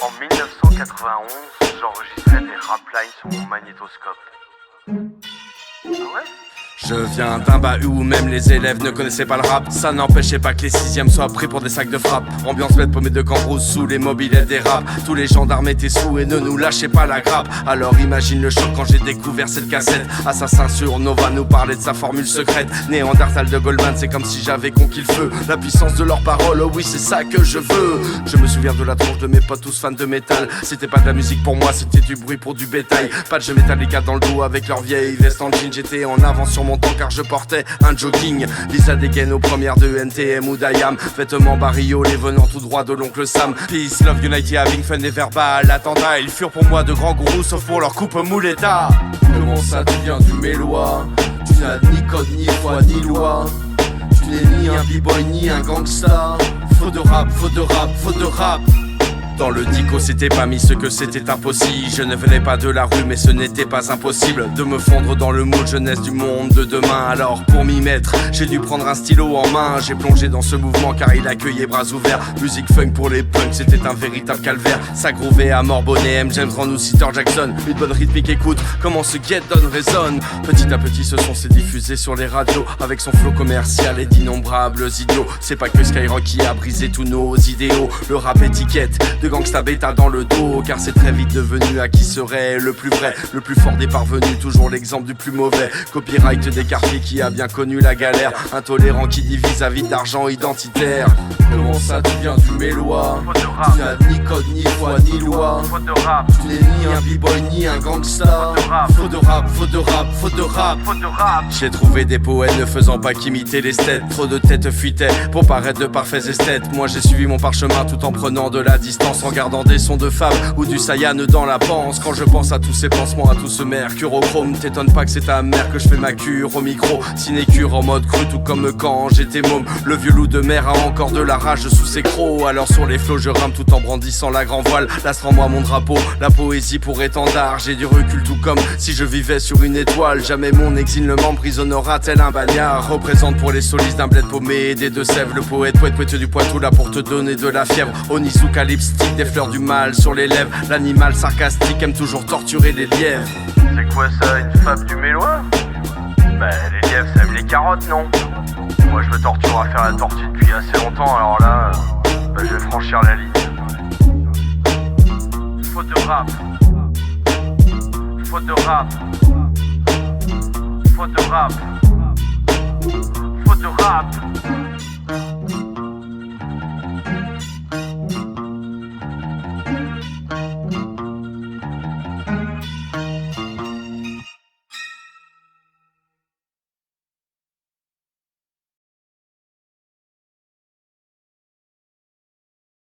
En 1991, j'enregistrais des raplines sur mon magnétoscope. Ah ouais? Je viens d'un bahut où même les élèves ne connaissaient pas le rap. Ça n'empêchait pas que les sixièmes soient pris pour des sacs de frappe. Ambiance bête paumée de Cambrousse sous les mobilettes des rap. Tous les gendarmes étaient sous et ne nous lâchaient pas la grappe. Alors imagine le choc quand j'ai découvert cette cassette. Assassin sur Nova nous parlait de sa formule secrète. Néandertal de Goldman, c'est comme si j'avais conquis le feu. La puissance de leurs paroles, oh oui c'est ça que je veux. Je me souviens de la tronche de mes potes tous fans de métal. C'était pas de la musique pour moi, c'était du bruit pour du bétail. Pas de jeux Metallica dans le dos avec leur vieille veste en jean. J'étais en avance sur mon temps car je portais un jogging. Lisa dégaine aux premières de NTM ou d'IAM. Vêtements bariolés venant tout droit de l'oncle Sam. Peace, love, unity, having fun et verbal. Attentat, ils furent pour moi de grands gourous sauf pour leur coupe mouletta. Comment ça tu viens du Mélois? Tu n'as ni code, ni foi, ni loi. Tu n'es ni un b-boy, ni un gangsta. Faut de rap, faut de rap, faut de rap. Dans le dico c'était pas mis ce que c'était impossible. Je ne venais pas de la rue mais ce n'était pas impossible de me fondre dans le moule jeunesse du monde de demain. Alors pour m'y mettre j'ai dû prendre un stylo en main. J'ai plongé dans ce mouvement car il accueillait bras ouverts. Musique funk pour les punks c'était un véritable calvaire. Ça groovait à Morbonnet, M. James Brown ou Sister Jackson. Une bonne rythmique écoute comment ce get down résonne. Petit à petit ce son s'est diffusé sur les radios. Avec son flow commercial et d'innombrables idiots. C'est pas que Skyrock qui a brisé tous nos idéaux. Le rap étiquette de gangsta bêta dans le dos. Car c'est très vite devenu à qui serait le plus vrai. Le plus fort des parvenus, toujours l'exemple du plus mauvais. Copyright des quartiers qui a bien connu la galère. Intolérant qui divise à vide d'argent identitaire. Comment ça tu viens du Mélois? Tu n'as ni code, ni foi, ni loi. Tu n'es ni un b-boy, ni un gangsta. Faut de rap, faut de rap, faut de rap. J'ai trouvé des poètes ne faisant pas qu'imiter l'esthète. Trop de têtes fuitaient pour paraître de parfaits esthètes. Moi j'ai suivi mon parchemin tout en prenant de la distance. En gardant des sons de femmes ou du Saiyan dans la panse. Quand je pense à tous ces pansements, à tout ce mercure au chrome. T'étonne pas que c'est ta mère que je fais ma cure au micro. Sinécure en mode cru tout comme quand j'étais môme. Le vieux loup de mer a encore de la rage sous ses crocs. Alors sur les flots je rame tout en brandissant la grand voile. L'astre en moi mon drapeau, la poésie pour étendard. J'ai du recul tout comme si je vivais sur une étoile. Jamais mon exil ne m'emprisonnera tel un bagnard. Représente pour les solistes d'un bled paumé et des Deux-Sèvres. Le poète poète du Poitou là pour te donner de la fièvre. Onizuka lipstick, des fleurs du mal sur les lèvres. L'animal sarcastique aime toujours torturer les lièvres. C'est quoi ça, une fable du Mélois? Bah les lièvres ça aime les carottes non? Moi je me torture à faire la tortue depuis assez longtemps. Alors là, bah, je vais franchir la ligne. Faut de rap. Faut de rap. Faut de rap. Faut de rap.